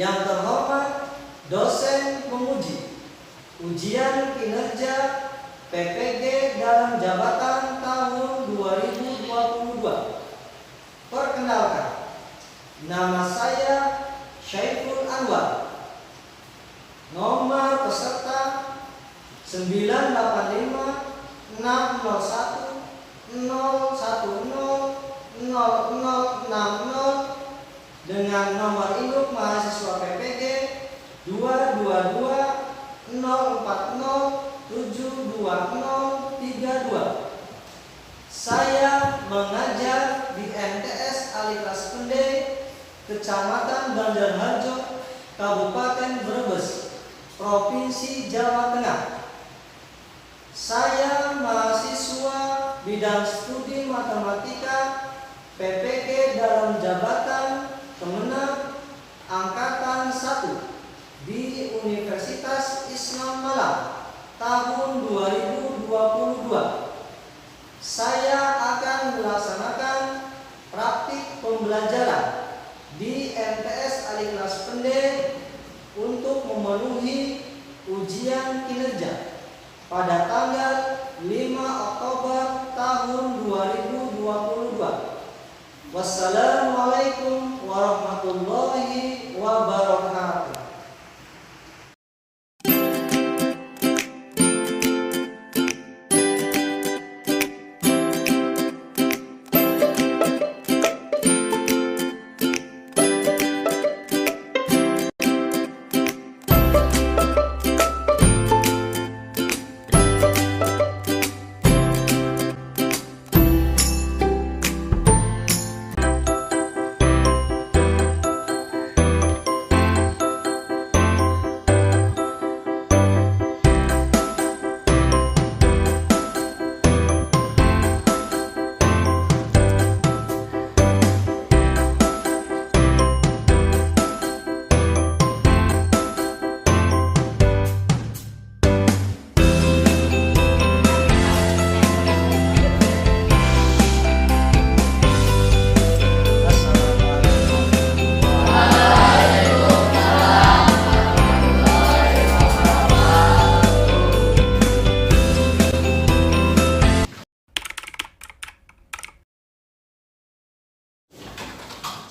Yang terhormat dosen pemuji ujian kinerja PPG dalam jabatan tahun 2022. Perkenalkan, nama saya Syaiful Anwar. Nomor peserta 985 601 010 0060 dengan nomor induk mahasiswa PPG 222 040 72032. Saya mengajar di MTS Aliklas Pende, Kecamatan Banjarharjo, Kabupaten Brebes, Provinsi Jawa Tengah. Saya mahasiswa bidang studi matematika PPG dalam jabatan Kemenang Angkatan 1 di Universitas Islam Malang tahun 2022. Saya akan melaksanakan praktik pembelajaran di MTS Aliklas Pende untuk memenuhi ujian kinerja pada tanggal 5 Oktober tahun 2022. Wassalamualaikum warahmatullahi wabarakatuh.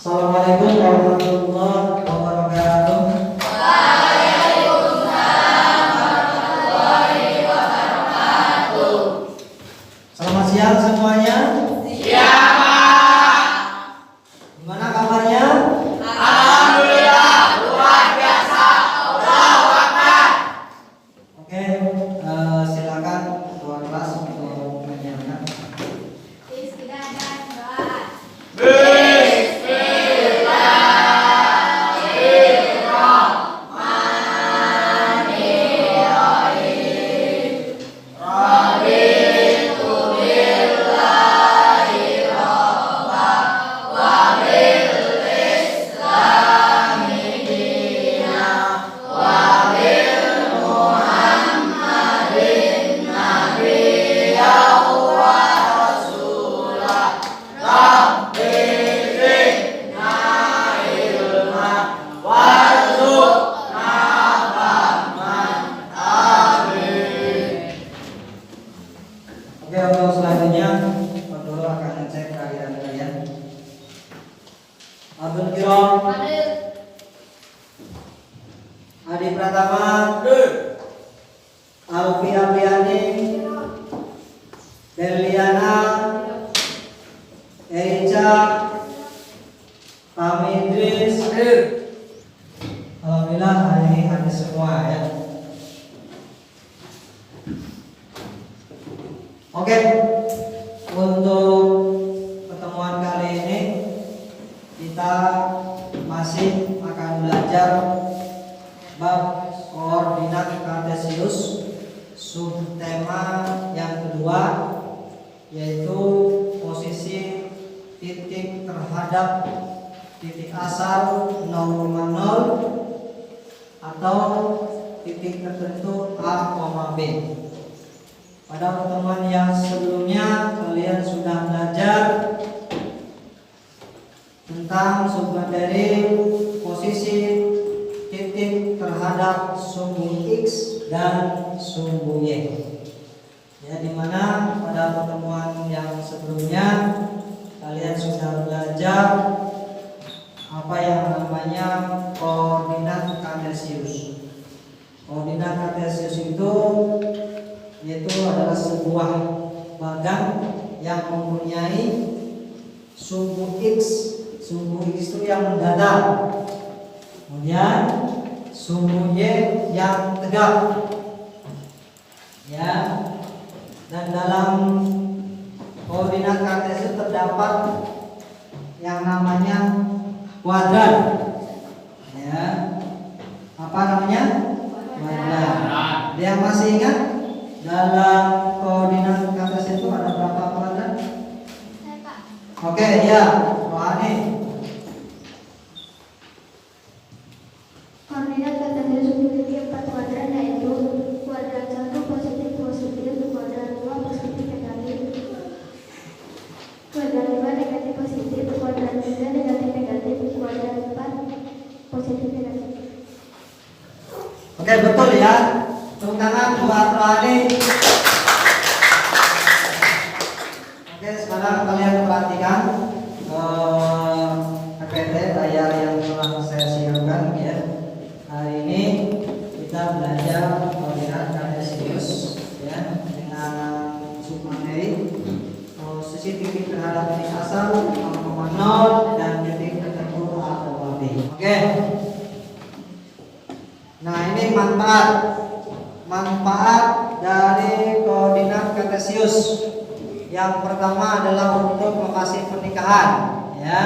Assalamualaikum warahmatullahi wabarakatuh. Waalaikumsalam warahmatullahi wabarakatuh. Selamat siang semuanya. Siang, Pak. Gimana kabarnya? Alhamdulillah, luar biasa. Allahu Akbar. Oke, silakan ketua kelas untuk menyiapkan. Oke, untuk selanjutnya Pak Guru akan ngecek kehadiran kalian. Abdul Kirom, Adi Pratama, Alfi Apriani, Berliana, Erica, Pami Idris. Alhamdulillah hari ini ada semua ya. Oke, untuk pertemuan kali ini kita masih akan belajar bab koordinat kartesius, subtema yang kedua yaitu posisi titik terhadap titik asal 0,0 atau titik tertentu A, B. Pada pertemuan yang sebelumnya kalian sudah belajar tentang submateri posisi terhadap sumbu X dan sumbu Y. Ya, dimana pada pertemuan yang sebelumnya kalian sudah belajar apa yang namanya koordinat kartesius. Koordinat kartesius itu yaitu adalah sebuah bagan yang mempunyai sumbu X. Sumbu X itu yang mendatar, kemudian sumbu Y yang tegak, ya. Dan dalam koordinat kartesius terdapat yang namanya kuadran, ya. Apa namanya? Kuadran. Dia masih ingat dalam koordinat kartesius itu ada berapa kuadran? Oke, ya, Rohani. Koordinat kartesius memiliki 4 kuadran, yaitu kuadran 1 positif, kuadran 2 positif negatif, kuadran 5 negatif positif, kuadran 3 negatif negatif, kuadran 4 positif negatif. Oke, betul ya. Tepuk tangan buat Rohani. Oke, sekarang kalian perhatikan PPT layar yang telah saya siapkan ya. Hari ini kita belajar koordinat kartesius ya dengan submateri posisi titik terhadap titik asal 0,0 dan titik tertentu A, B. Oke. Nah, ini manfaat dari koordinat kartesius. Yang pertama adalah untuk lokasi pernikahan, ya.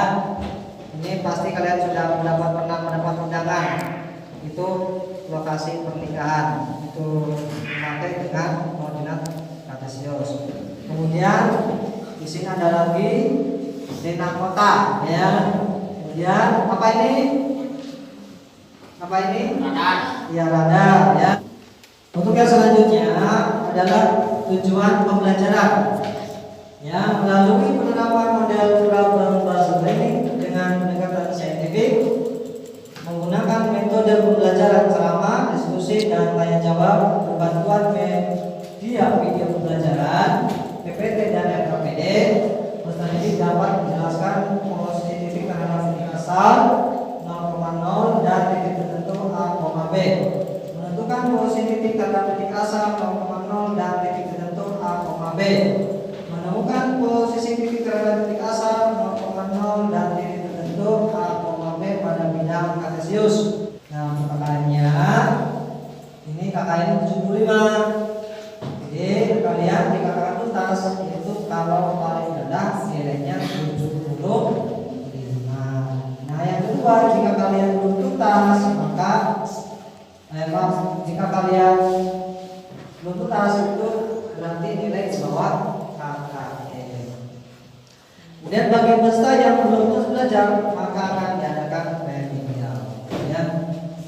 Ini pasti kalian sudah pernah mendapat undangan. Itu lokasi pernikahan. Itu dipakai dengan koordinat kartesius. Kemudian di sini ada lagi denah kota, ya. Kemudian apa ini? Apa ini? Radar. Ya, radar, ya. Untuk yang selanjutnya adalah tujuan pembelajaran. Ya, melalui penerapan model problem learning dengan pendekatan saintifik menggunakan metode pembelajaran ceramah, diskusi dan tanya jawab berbantuan media video pembelajaran, PPT dan RKPD, peserta didik dapat menjelaskan posisi titik terhadap titik asal 0,0 dan titik tertentu A, B. Menentukan posisi titik terhadap titik asal 0,0 dan titik tertentu A, B. Menemukan posisi titik terhadap titik asal 0,0 dan titik tertentu A, B pada bidang kartesius. Nah, KKN-nya ini KKN 75. Jadi kalian dikatakan tuntas itu kalau paling rendah nilainya 75. Nah, yang kedua, jika kalian belum tuntas maka jika kalian belum tuntas itu berarti nilai di bawah KKN. Kemudian bagi peserta yang belum terus belajar maka akan diadakan remedial. Ya,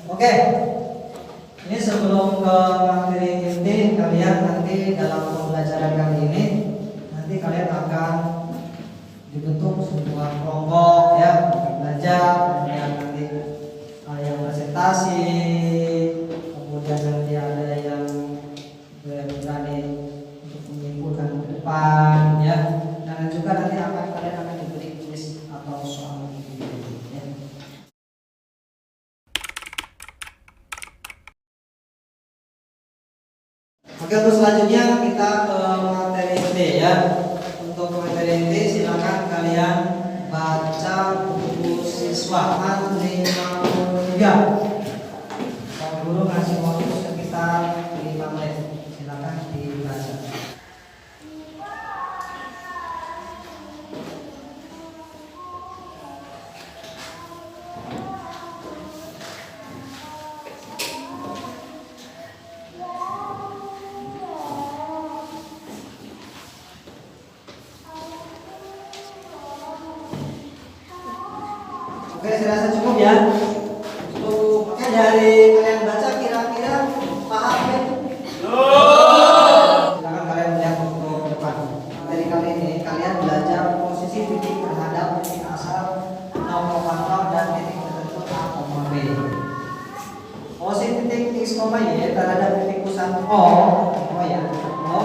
oke. Ini sebelum ke materi inti kalian nanti dalam pembelajaran kali ini nanti kalian akan dibentuk sebuah kelompok ya untuk belajar, kemudian nanti yang presentasi, kemudian nanti ada yang berani untuk menyimpulkan ke depan ya, dan juga nanti kalian akan diberi kuis atau soal ya. Oke, untuk selanjutnya kita ke materi inti ya. Untuk materi inti silakan kalian baca buku siswa 53. Pak Guru ngasih waktu sekitar 5 menit. Silakan dibaca. Oke, saya rasa cukup ya. Oke, dari kalian baca kira-kira paham ya? Silakan kalian lihat untuk depan. Materi kali ini kalian belajar posisi titik terhadap titik asal 0,0 dan titik tertentu A, B. Posisi titik X, Y terhadap titik pusat O ya, O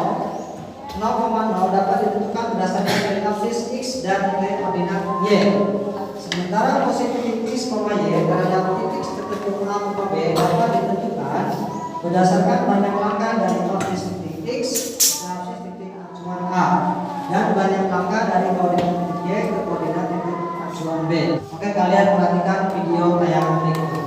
0,0 dapat ditentukan berdasarkan koordinat X dan koordinat Y. Sementara posisi titik X, Y terhadap titik tertentu A atau B dapat ditentukan berdasarkan banyak langkah dari posisi titik X ke titik acuan A dan banyak langkah dari koordinat titik Y ke koordinat titik acuan B. Oke, kalian perhatikan video tayangan berikut ini.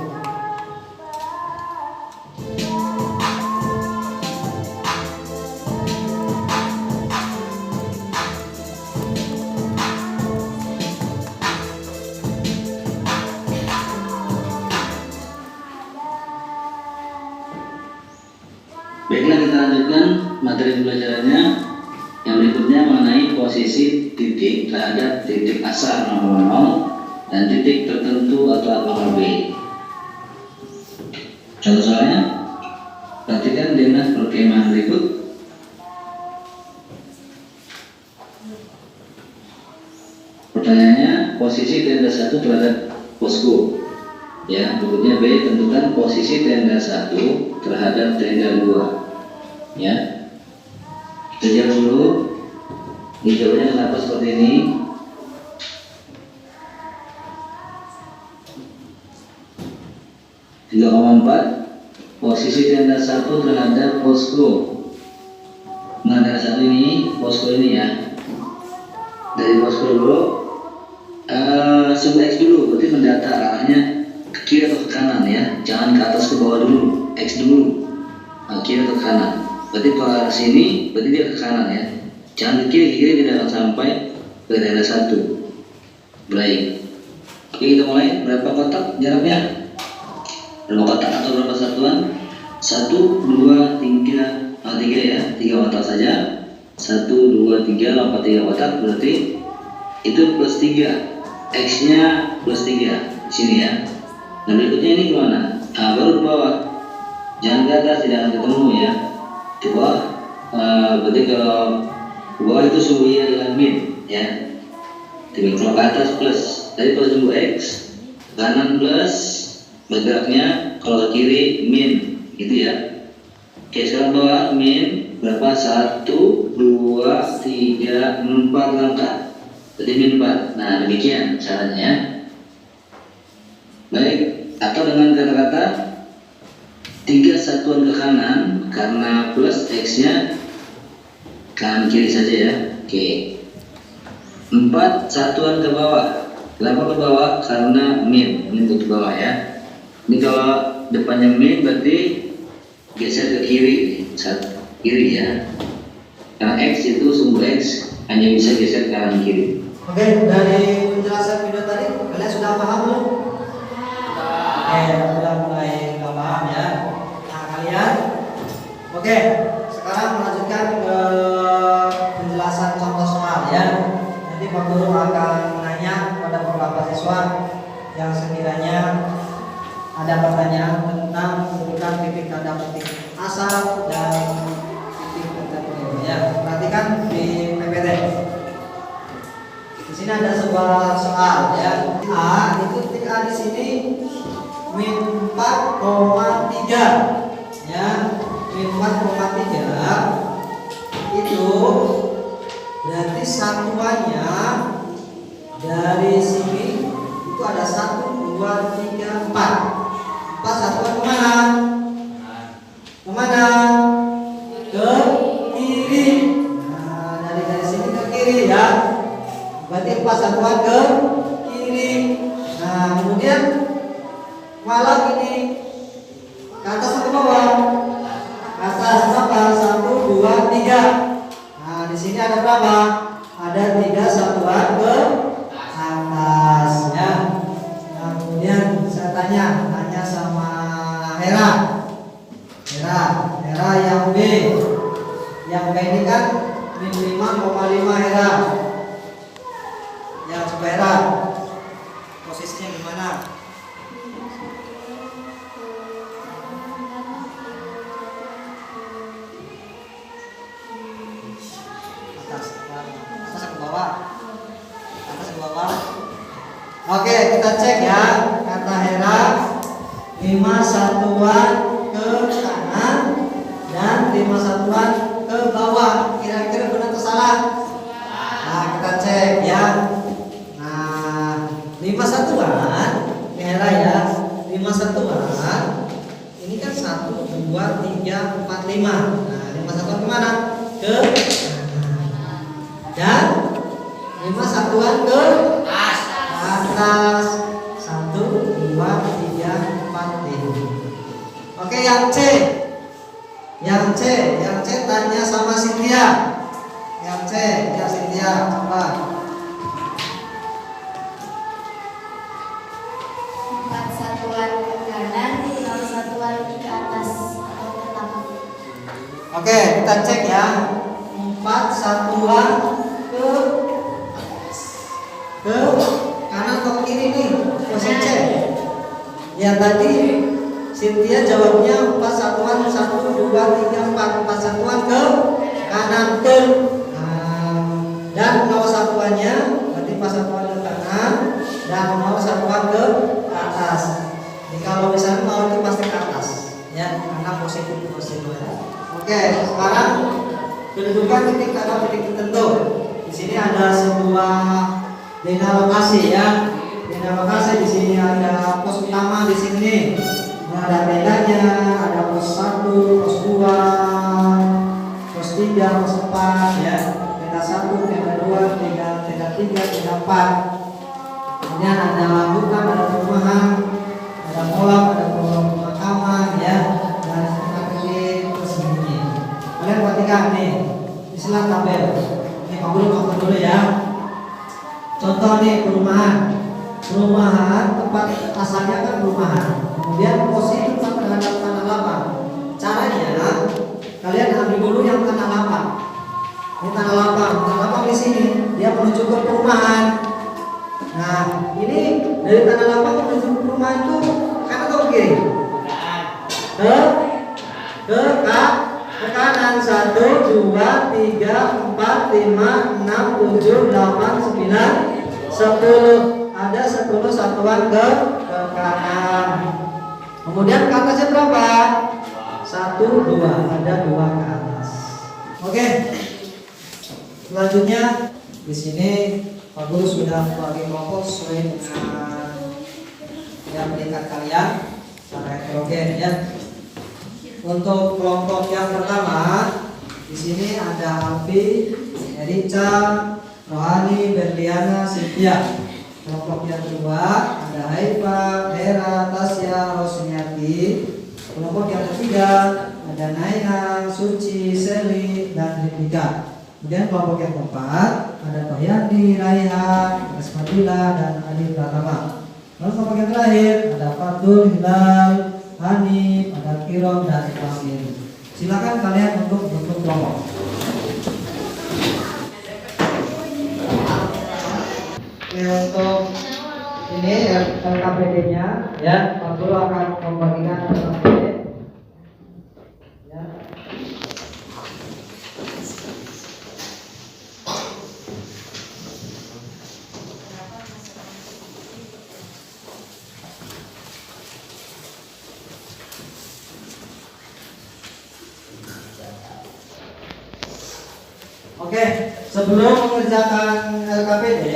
Baiklah, kita lanjutkan materi pembelajarannya. Yang berikutnya mengenai posisi titik terhadap titik asal 0,0 dan titik tertentu atau abnormal B. Contoh soalnya, perhatikan denah perkemahan berikut. Pertanyaannya, posisi tenda 1 terhadap posko. Ya, berikutnya B, tentukan posisi tenda 1 terhadap tenda 2. Ya, kita jawab dulu. Dijawabnya kenapa seperti ini? Posisi tenda 1 terhadap posko. Nah, tenda 1 ini, posko ini ya. Dari posko dulu, sumber X dulu, berarti mendatar arahnya ke kiri atau ke kanan ya. Jangan ke atas ke bawah dulu, X dulu. Nah, kiri atau ke kanan. Berarti kalau arah sini, berarti dia ke kanan ya. Jangan ke kiri tidak akan sampai ke tenda 1. Baik. Oke, kita mulai. Berapa kotak jaraknya? Berapa kotak atau berapa satuan? 1, 2, 3, 3 ya. 3 kotak saja. 1, 2, 3, lompat 3 kotak. Berarti itu plus 3. X-nya plus 3 di sini ya. Nah, berikutnya ini gimana? Nah, baru ke bawah. Jangan ke atas, tidak akan ketemu ya. Di bawah, berarti kalau ke bawah itu sumbernya adalah min ya. Tapi kalau ke atas plus, tadi plus sumbu X, kanan plus, bergeraknya kalau ke kiri min, gitu ya. Oke, sekarang bawah min berapa? 1, 2, 3, 4 langkah. Jadi min 4. Nah, demikian caranya. Baik, atau dengan kata-kata 3 satuan ke kanan karena plus X-nya kanan kiri saja ya. Oke. 4 satuan ke bawah. Kenapa ke bawah? Karena min untuk ke bawah ya. Ini kalau depannya min berarti geser ke kiri, kiri ya. Karena X itu sumber X hanya bisa geser ke kanan kiri. Oke, dari penjelasan video tadi kalian sudah paham belum? Sudah mulai nggak paham ya. Nah, kalian, oke, sekarang melanjutkan ke penjelasan contoh soal ya. Nanti Pak Guru akan menanya kepada beberapa siswa yang sekiranya ada pertanyaan tentang urutan titik tanda titik asal dan titik tertentu ya. Perhatikan di PPT. Di sini ada sebuah soal ya. A itu titik A di sini min 4,3 ya. Min 4,3 itu berarti satuannya dari sini itu ada 1, 2, 3, 4. 4 satuan kemana? Kemana? Ke kiri. Nah, dari sini ke kiri ya. Berarti 4 satuan ke kiri. Nah, kemudian malah ini ke atas atau ke bawah? Ke atas berapa? 1, 2, 3. Nah, di sini ada berapa? Ada 3 satuan ke atas ya. Nah, kemudian saya tanya sama Hera yang B. Yang B ini kan min 5,5 Hera. Ya, coba Hera, posisinya gimana? Atas ke bawah. Atas ke bawah. Oke, kita cek ya. Kata Hera 5 satuan ke satuan, ini kan 1, 2, 3, 4, 5. Nah, 5 satuan kemana? Ke kanan. Dan 5 satuan ke atas. 1, 2, 3, 4, 5. Oke, yang C. Yang C tanya sama Cynthia. Yang C, ya Cynthia, coba. 4 satuan ke kanan, 5 satuan ke atas atau ke belakang. Oke, kita cek ya. 4 satuan ke kanan atau ke kiri nih? Posisi C. Ya tadi Cynthia jawabnya 4 satuan 1, 2, 3, 4. 4 satuan ke kanan betul. Dan 0 satuannya berarti 4 satuan ke kanan dan 0 satuan ke atas. Jadi kalau misalnya mau itu pasti ke atas ya, karena positif. Oke, sekarang kedudukan titik pada titik tertentu. Di sini ada sebuah zona lokasi ya. Zona lokasi di sini ada pos utama di sini. Ada tendanya, ada pos 1, pos 2, pos 3, pos 4 ya. Tenda 1, tenda 2, tenda 3, tenda 4. Kemudian ada hutan, ada perumahan, ada kolam, ada pemakaman ya, dan tempat tersembunyi. Kalian perhatikan nih, istilah tabel. Ini Pak Guru ngomong dulu ya. Contoh nih perumahan tempat asalnya kan perumahan. Kemudian posisi tempat terhadap tanah lapang. Caranya kalian ambil dulu yang tanah lapang. Ini tanah lapang di sini dia menuju ke perumahan. Nah, ini dari tanah lapang menuju ke perumahan itu kanan atau kiri? Ke kanan. 1, 2, 3, 4, 5, 6, 7, 8, 9, 10. Ada 10 satuan ke kanan. Kemudian ke atasnya berapa? 1, 2. Ada 2 ke atas. Oke. Selanjutnya di sini Pak Guru sudah membagi kelompok sesuai dengan yang peringkat kalian secara heterogen ya. Untuk kelompok yang pertama di sini ada Alfi, Erica, Rohani, Berliana, Cynthia. Kelompok yang kedua ada Haifa, Hera, Tasya, Rosniati. Kelompok yang ketiga ada Naina, Suci, Seli, dan Rifika. Kemudian kelompok yang keempat ada Tohyandi, Raihan, Asmadila, dan Adi Pratama. Lalu kelompok yang terakhir ada Fatul, Hilal, Hanif, ada Kirom, dan Iqamir. Silakan kalian untuk bentuk kelompok. Untuk ini LKPD-nya ya, Pak Guru akan membagikan LKPD ya. Oke, sebelum mengerjakan LKPD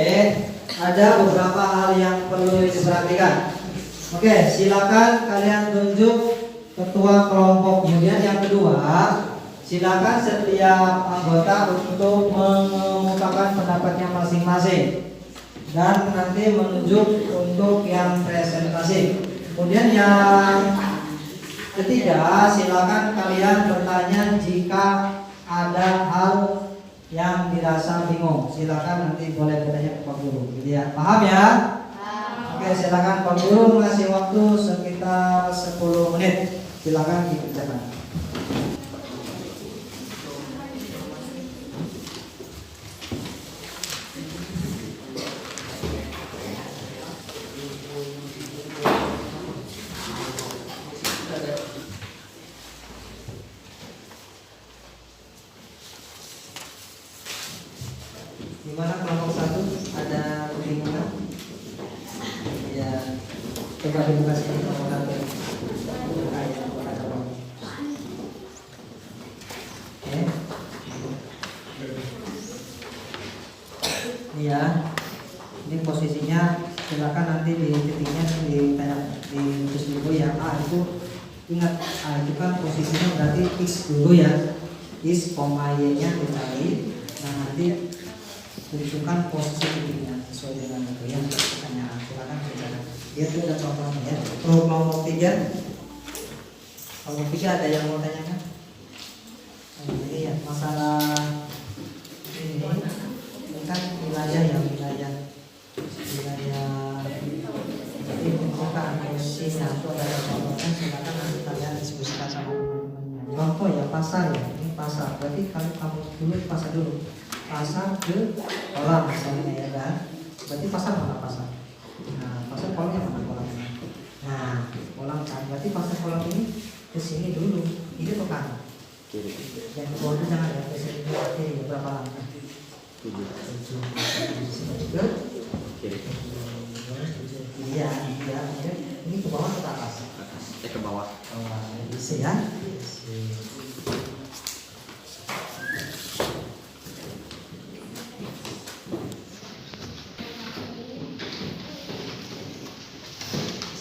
ada beberapa hal yang perlu diperhatikan. Oke, silakan kalian tunjuk ketua kelompok. Kemudian yang kedua, silakan setiap anggota untuk mengemukakan pendapatnya masing-masing dan nanti menunjuk untuk yang presentasi. Kemudian yang ketiga, silakan kalian bertanya jika ada hal yang dirasa bingung. Silakan nanti boleh bertanya ke Pak Guru. Gitu ya. Paham ya? Oke, silakan Pak Guru mengasih waktu sekitar 10 menit. Silakan dikerjakan. Gimana kelompok 1? Ada kebingungan? Ya, coba dibuka sini kelompok 1. Oke. Iya. Ini posisinya silakan nanti di titiknya ditulis dulu yang A, A itu ingat A itu kan posisinya berarti X dulu ya, X, Y nya dicari. Nah nanti tentukan posisi titiknya sesuai dengan itu ya pertanyaan. Silakan kerjakan. Dia tuh ada contohnya ya. Kelompok 3. Kelompok 3 ada yang mau tanyakan? Ini ya masalah ini kan wilayah ya, wilayah jadi bukan posisinya itu ada contohnya. Silakan nanti kalian diskusikan sama teman-temannya. Contoh ya pasar ya, ini pasar. Berarti kalau kamu dulu pasar dulu, pasar ke kolam misalnya ya kan. Berarti pasar mana pasar? Nah pasar kolamnya mana kolamnya? Nah kolam kan. Berarti pasar kolam ini ke sini dulu, ini ke kanan. Yang ke bawah itu jangan ya, ke sini kiri. Berapa langkah? 7. Ke kiri. Iya, ini ke bawah atau ke atas? Ke bawah. Bisa ya.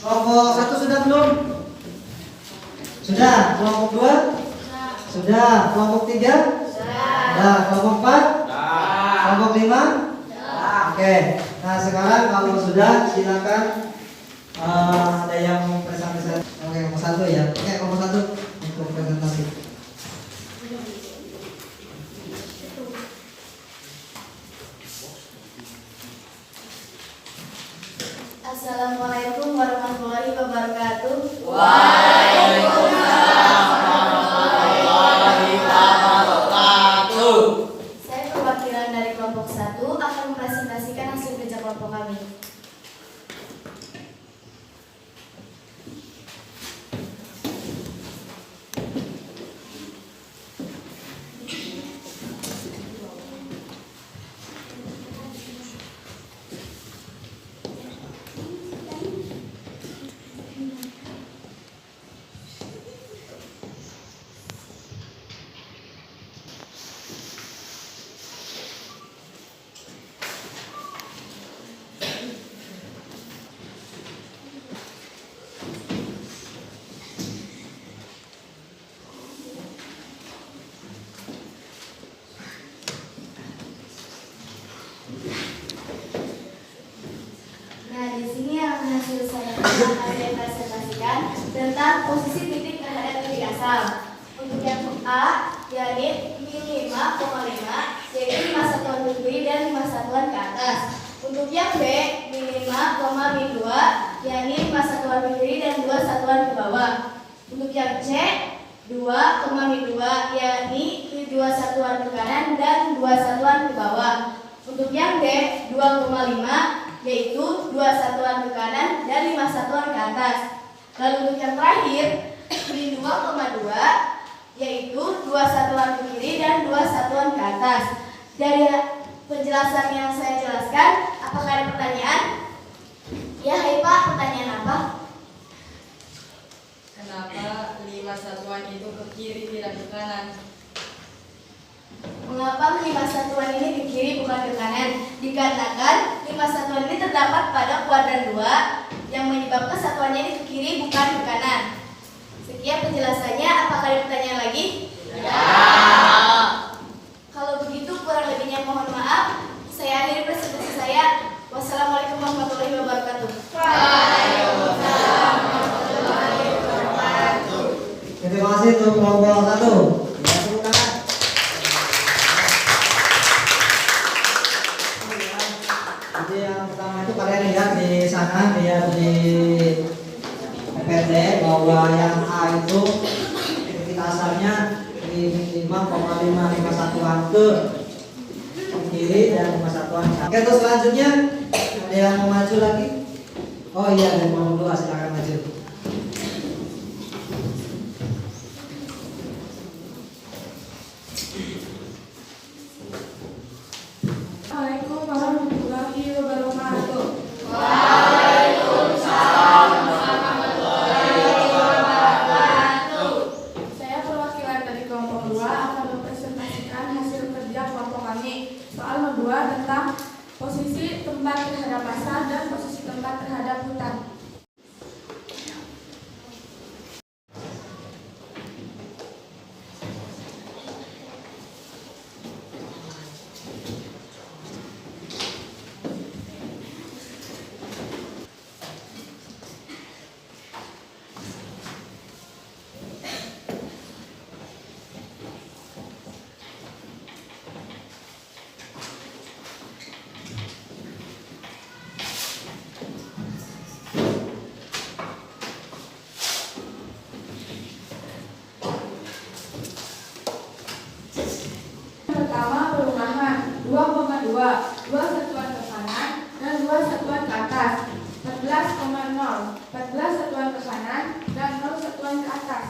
Kelompok 1 sudah belum? Sudah. Kelompok 2? Sudah. Kelompok 3? Sudah. Kelompok 4? Kelompok 5? Oke. Nah sekarang kalau sudah silakan ada yang mau presentasi. Oke, kelompok 1 ya. Oke, kelompok 1 untuk presentasi. Assalamualaikum warahmatullahi wabarakatuh. Waalaikumsalam warahmatullahi wabarakatuh. Saya perwakilan dari kelompok 1 akan mempresentasikan hasil kerja kelompok kami. Nah, di sini yang hasil saya akan saya presentasikan tentang posisi titik terhadap titik asal. Untuk yang A, yakni min 5,5, yaitu 5 satuan ke kiri dan 5 satuan ke atas. Untuk yang B, min 5, min 2, yakni 5 satuan ke kiri dan 2 satuan ke bawah. Untuk yang C, 2, min 2, yakni 2 satuan ke kanan dan 2 satuan ke bawah. Untuk yang D, 2,5, yaitu 2 satuan ke kanan dan 5 satuan ke atas. Lalu untuk yang terakhir, min 2,2, yaitu 2 satuan ke kiri dan 2 satuan ke atas. Dari penjelasan yang saya jelaskan, apakah ada pertanyaan? Ya, hai Pak, pertanyaan apa? Kenapa 5 satuan itu ke kiri tidak ke kanan? Mengapa 5 satuan ini ke kiri bukan ke kanan? Dikarenakan 5 satuan ini terdapat pada kuadran 2 yang menyebabkan satuannya ini ke kiri bukan ke kanan. Sekian penjelasannya, apakah ada pertanyaan lagi? Ya. Kalau begitu kurang lebihnya mohon maaf. Saya akhiri presentasi saya. Wassalamualaikum warahmatullahi wabarakatuh. Waalaikumsalam warahmatullahi wabarakatuh. Terima kasih untuk kelompok 1. Ya, tepuk tangan. Jadi yang pertama itu kalian lihat di sana, lihat di PPT bahwa yang A itu titik asalnya di 5,5 satuan ke kiri dan 5 satuan ke. Oke, terus selanjutnya ada yang mau maju lagi? Oh iya, dari nomor 2 silakan maju. Assalamualaikum warahmatullahi wabarakatuh. Waalaikumsalam warahmatullahi wabarakatuh. Saya perwakilan dari kelompok 2 akan mempresentasikan hasil kerja kelompok kami. Soal nomor 2 tentang posisi tempat terhadap pasar dan posisi tempat terhadap hutan. bawah, 2 satuan ke kanan, dan 2 satuan ke atas. 14,0, 14 satuan ke kanan, dan 0 satuan ke atas.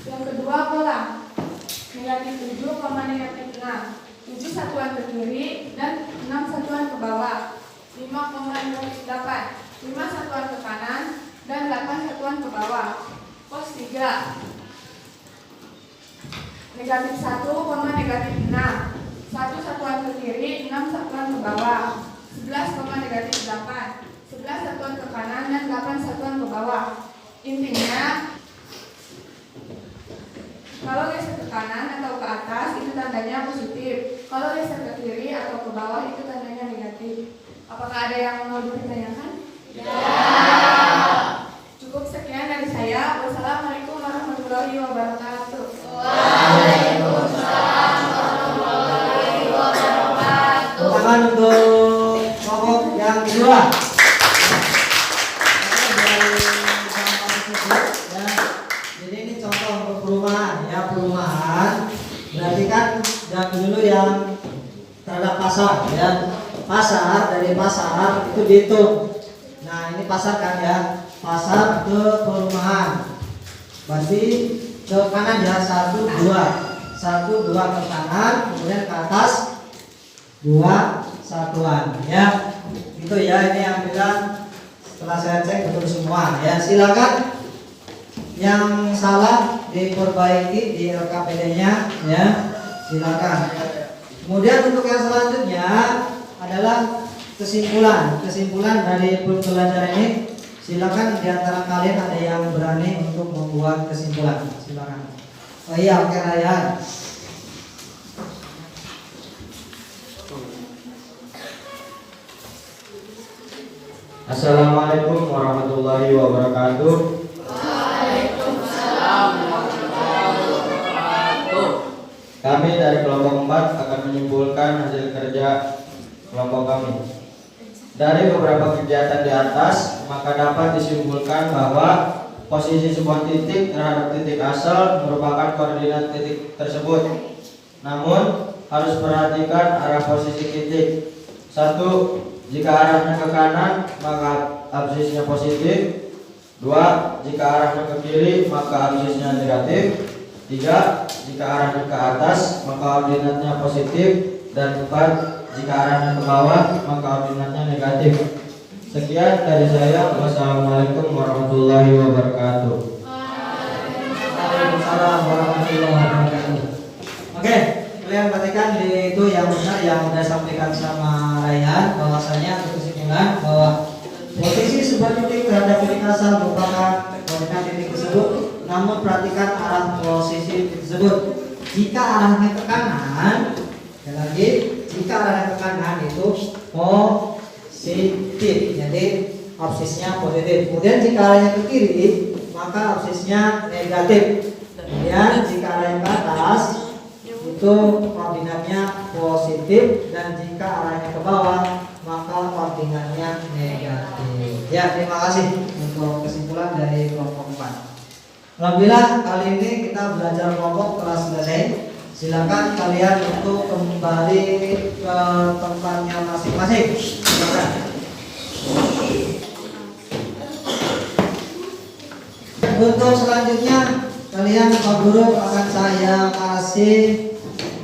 Yang kedua kolam, negatif 7, negatif 6. 7 satuan ke kiri, dan 6 satuan ke bawah. 5,8, 5 satuan ke kanan, dan 8 satuan ke bawah. Pos 3, negatif 1, negatif 6. 1 satuan ke kiri, 6 satuan ke bawah. 11, negatif 8. 11 satuan ke kanan dan 8 satuan ke bawah. Intinya, kalau geser ke kanan atau ke atas itu tandanya positif. Kalau geser ke kiri atau ke bawah itu tandanya negatif. Apakah ada yang mau ditanyakan? Ya. Cukup sekian dari saya. Wassalamualaikum warahmatullahi wabarakatuh. Waalaikumsalam warahmatullahi wabarakatuh. Tangan untuk kelompok yang kedua. Ya, jadi ini contoh untuk perumahan ya, perumahan. Berarti kan yang dulu yang terhadap pasar ya. Pasar, dari pasar itu dihitung. Nah, ini pasar kan ya. Pasar ke perumahan. Berarti ke kanan ya, 1, 2. 1, 2 ke kanan, kemudian ke atas 2 satuan ya. Itu ya, ini yang bilang setelah saya cek betul semua ya. Silakan yang salah diperbaiki di LKPD-nya ya. Silakan. Kemudian untuk yang selanjutnya adalah kesimpulan dari pembelajaran ini. Silakan di antara kalian ada yang berani untuk membuat kesimpulan. Silakan. Oh iya, oke Ryan. Assalamualaikum warahmatullahi wabarakatuh. Waalaikumsalam warahmatullahi wabarakatuh. Kami dari kelompok 4 akan menyimpulkan hasil kerja kelompok kami. Dari beberapa kegiatan di atas, maka dapat disimpulkan bahwa posisi sebuah titik terhadap titik asal merupakan koordinat titik tersebut. Namun, harus perhatikan arah posisi titik. 1. Jika arahnya ke kanan, maka absisnya positif. 2. Jika arahnya ke kiri, maka absisnya negatif. 3. Jika arahnya ke atas, maka ordinatnya positif. Dan 4. Jika arahnya ke bawah, maka ordinatnya negatif. Sekian dari saya. Wassalamualaikum warahmatullahi wabarakatuh. Waalaikumsalam warahmatullahi wabarakatuh. Oke, kalian perhatikan di itu yang benar yang sudah sampaikan sama Rayhan, bahwasanya untuk kesimpulan bahwa posisi sebuah titik terhadap titik asal merupakan koordinat titik tersebut. Namun perhatikan arah posisi titik tersebut. Jika arahnya ke kanan, sekali lagi, jika arahnya ke kanan itu positif, jadi absisnya positif. Kemudian jika arahnya ke kiri, maka absisnya negatif. Kemudian jika arahnya ke atas, itu koordinatnya positif, dan jika arahnya ke bawah, maka koordinatnya negatif. Ya, terima kasih untuk kesimpulan dari kelompok 4. Alhamdulillah kali ini kita belajar kelompok telah selesai. Silakan kalian untuk kembali ke tempatnya masing-masing. Silakan. Untuk selanjutnya kalian Pak Guru akan saya kasih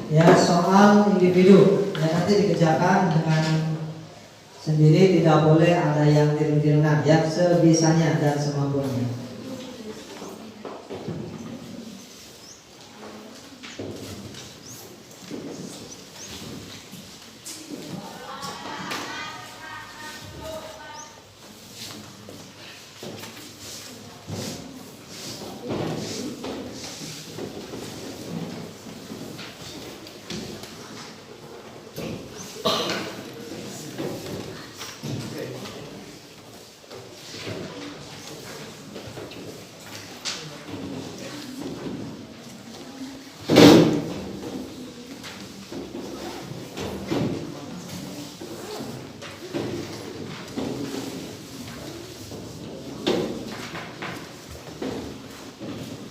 ya soal individu yang nanti dikerjakan dengan sendiri, tidak boleh ada yang tiru-tiruan ya, sebisanya dan semampunya.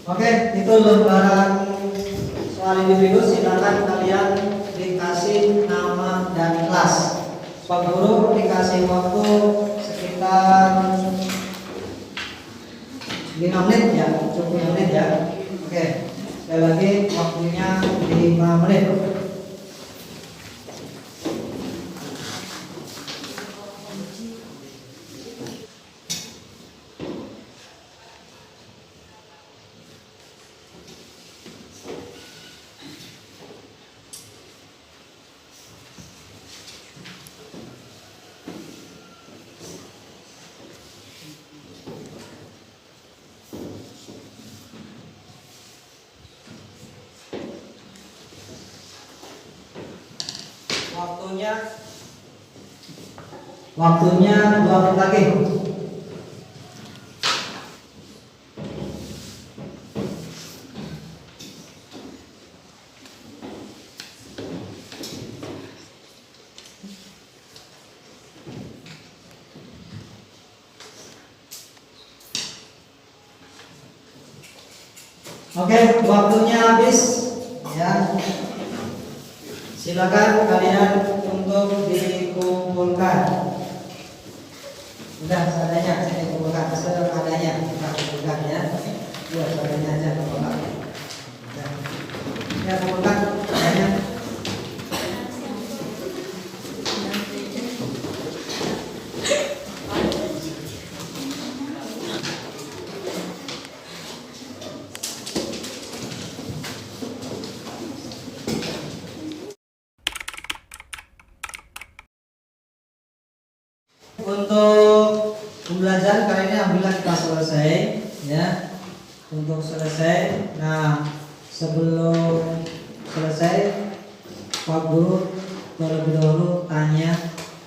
Oke, itu lembaran soal individu. Silakan kalian dikasih dan ikhlas. Pak Guru dikasih waktu sekitar 5 menit ya, cukup 5 menit ya. Oke, sekali lagi waktunya 5 menit. Waktunya 2 menit lagi. Oke, waktunya habis ya. Silakan kalian untuk dikumpulkan. Udah seadanya saya kumpulkan, seadanya kita kumpulkan ya. Ya seadanya aja kumpulkan. Ya kumpulkan seadanya. Untuk pembelajaran kali ini alhamdulillah kita selesai ya. Untuk selesai. Nah, sebelum selesai Pak Guru terlebih dahulu tanya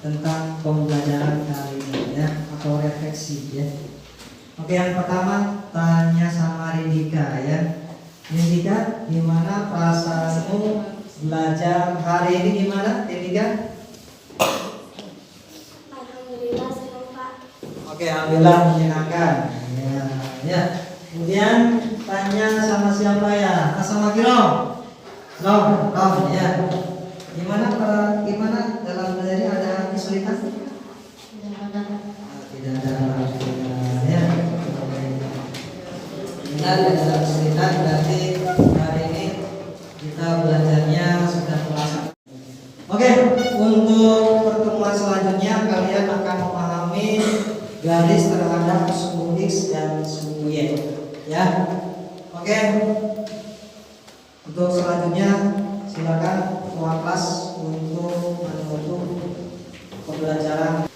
tentang pembelajaran kali ini ya, atau refleksi ya. Oke, yang pertama tanya sama Rindika ya. Rindika, gimana perasaanmu belajar hari ini, gimana Rindika? Oke, alhamdulillah menyenangkan. Ya. Kemudian tanya sama siapa ya? Sama Rom. Rom, ya. Gimana dalam belajar ini ada kesulitan? Tidak ada kesulitan. Ya. Benar, tidak ada kesulitan. Berarti hari ini kita belajarnya sudah terasa. Oke, untuk pertemuan selanjutnya kalian akan memahami garis terhadap suku X dan suku Y ya. Oke, untuk selanjutnya silakan ketua kelas untuk menutup pembelajaran.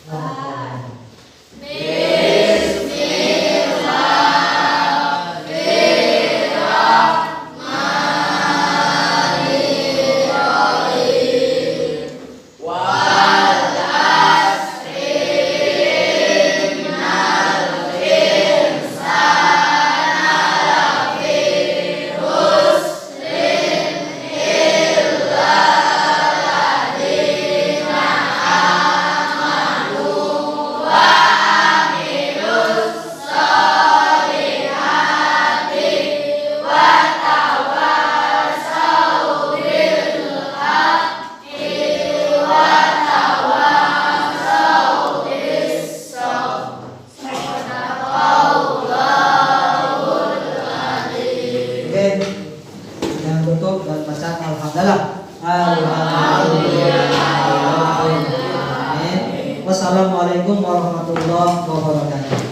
Wassalamualaikum warahmatullahi wabarakatuh.